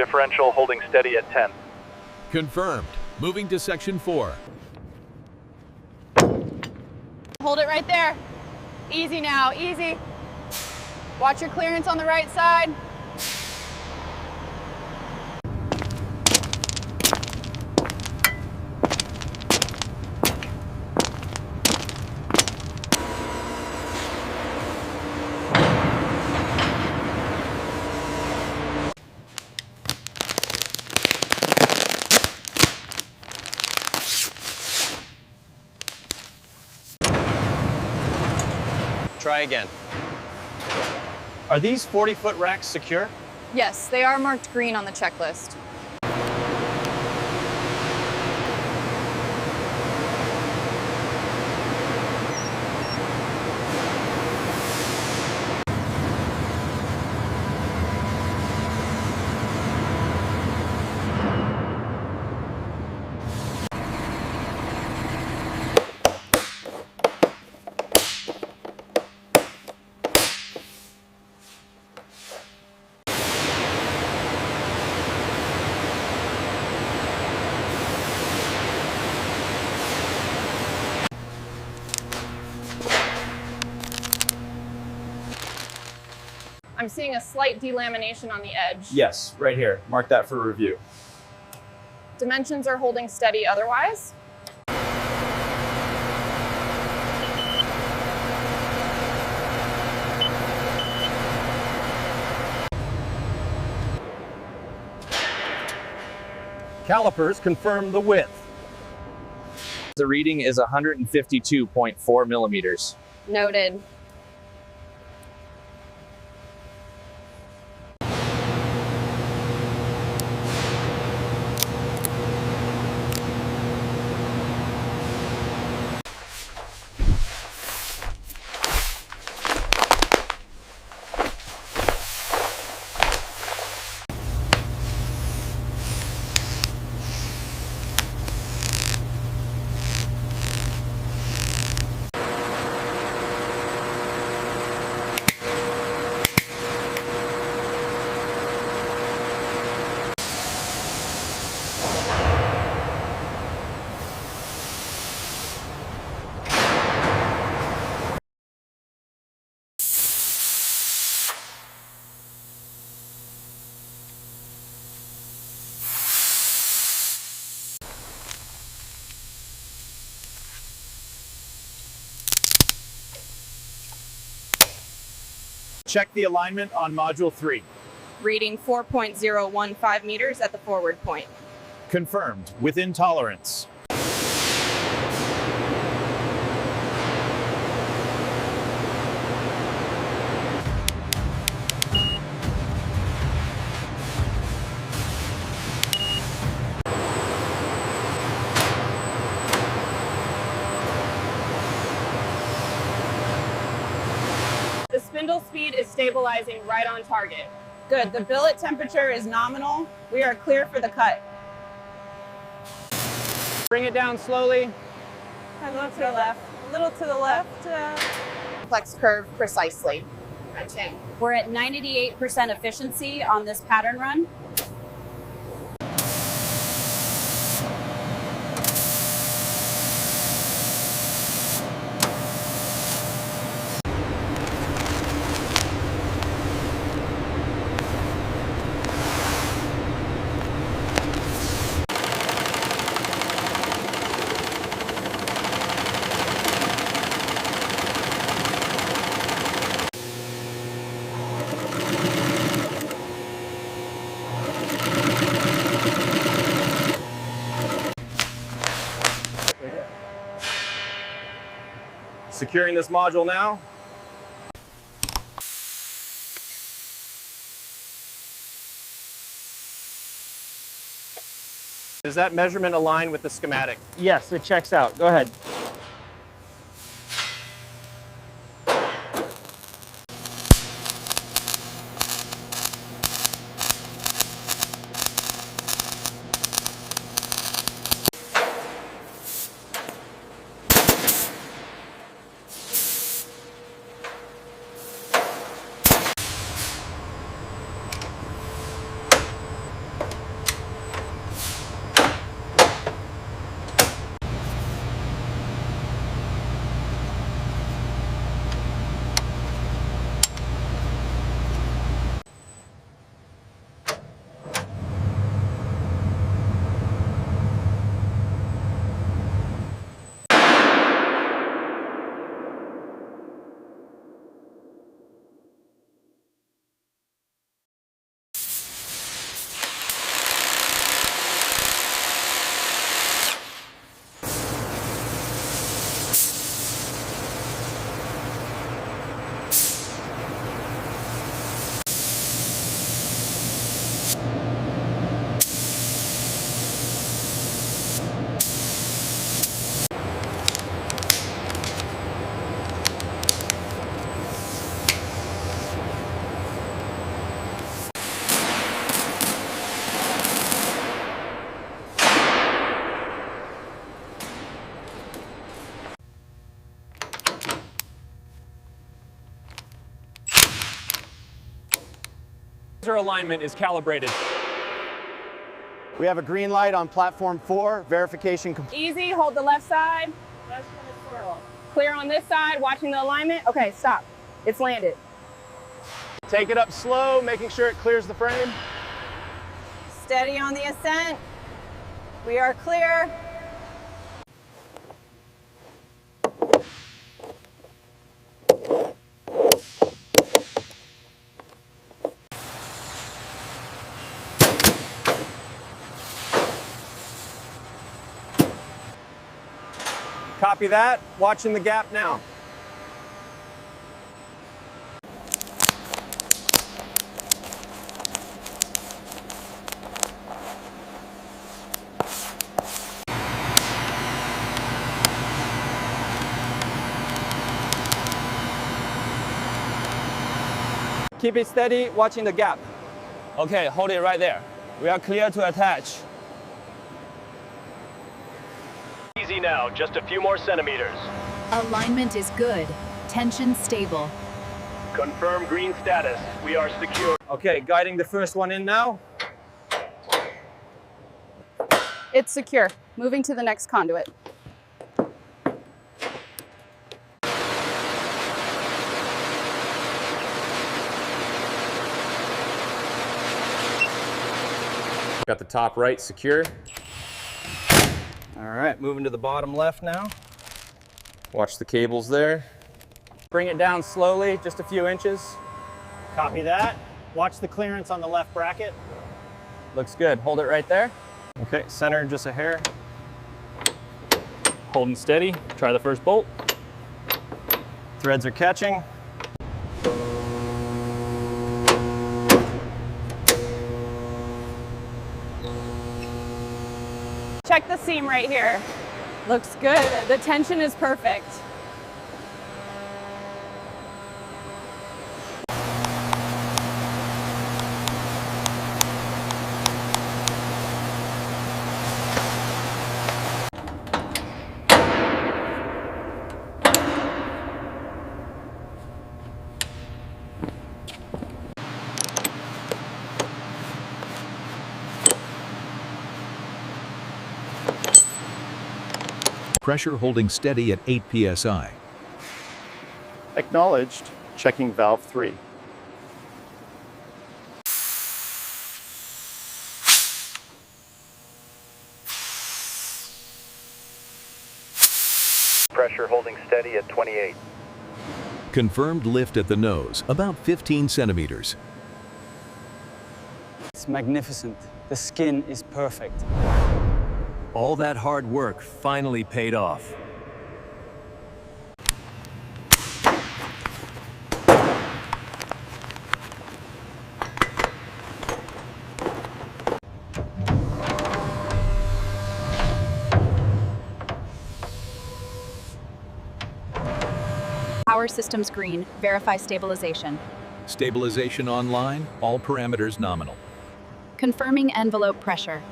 differential holding steady at 10. Confirmed. Moving to section 4. Hold it right there. Easy now, easy. Watch your clearance on the right side. Try again. Are these 40-foot racks secure? Yes, they are marked green on the checklist. I'm seeing a slight delamination on the edge. Yes, right here. Mark that for review. Dimensions are holding steady otherwise. Calipers confirm the width. The reading is 152.4 millimeters. Noted. Check the alignment on Module 3. Reading 4.015 meters at the forward point. Confirmed. Within tolerance. The spindle speed is stabilizing right on target. Good. The billet temperature is nominal. We are clear for the cut. Bring it down slowly. A little to the left. A little to the left. Complex curve precisely. We're at 98% efficiency on this pattern run. Securing this module now. Does that measurement align with the schematic? Yes, it checks out. Go ahead. Riser alignment is calibrated. We have a green light on platform 4, verification complete. Easy, hold the left side. Clear on this side, watching the alignment. Okay, stop. It's landed. Take it up slow, making sure it clears the frame. Steady on the ascent. We are clear. Copy that. Watching the gap now. Keep it steady, watching the gap. Okay, hold it right there. We are clear to attach. Easy now, just a few more centimeters. Alignment is good. Tension stable. Confirm green status. We are secure. Okay, guiding the first one in now. It's secure. Moving to the next conduit. Got the top right secure. All right, moving to the bottom left now. Watch the cables there. Bring it down slowly, just a few inches. Copy that. Watch the clearance on the left bracket. Looks good. Hold it right there. Okay, center just a hair. Holding steady. Try the first bolt. Threads are catching. Check the seam right here. Looks good. The tension is perfect. Pressure holding steady at 8 psi. Acknowledged. Checking valve 3. Pressure holding steady at 28. Confirmed lift at the nose, about 15 centimeters. It's magnificent. The skin is perfect. All that hard work finally paid off. Power systems green. Verify stabilization. Stabilization online, all parameters nominal. Confirming envelope pressure.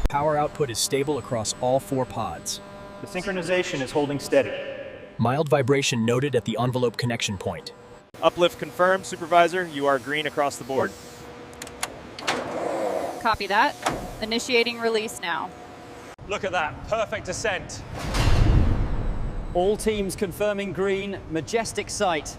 Power output is stable across all 4 pods. The synchronization is holding steady. Mild vibration noted at the envelope connection point. Uplift confirmed, Supervisor. You are green across the board. Copy that. Initiating release now. Look at that, perfect ascent. All teams confirming green, majestic sight.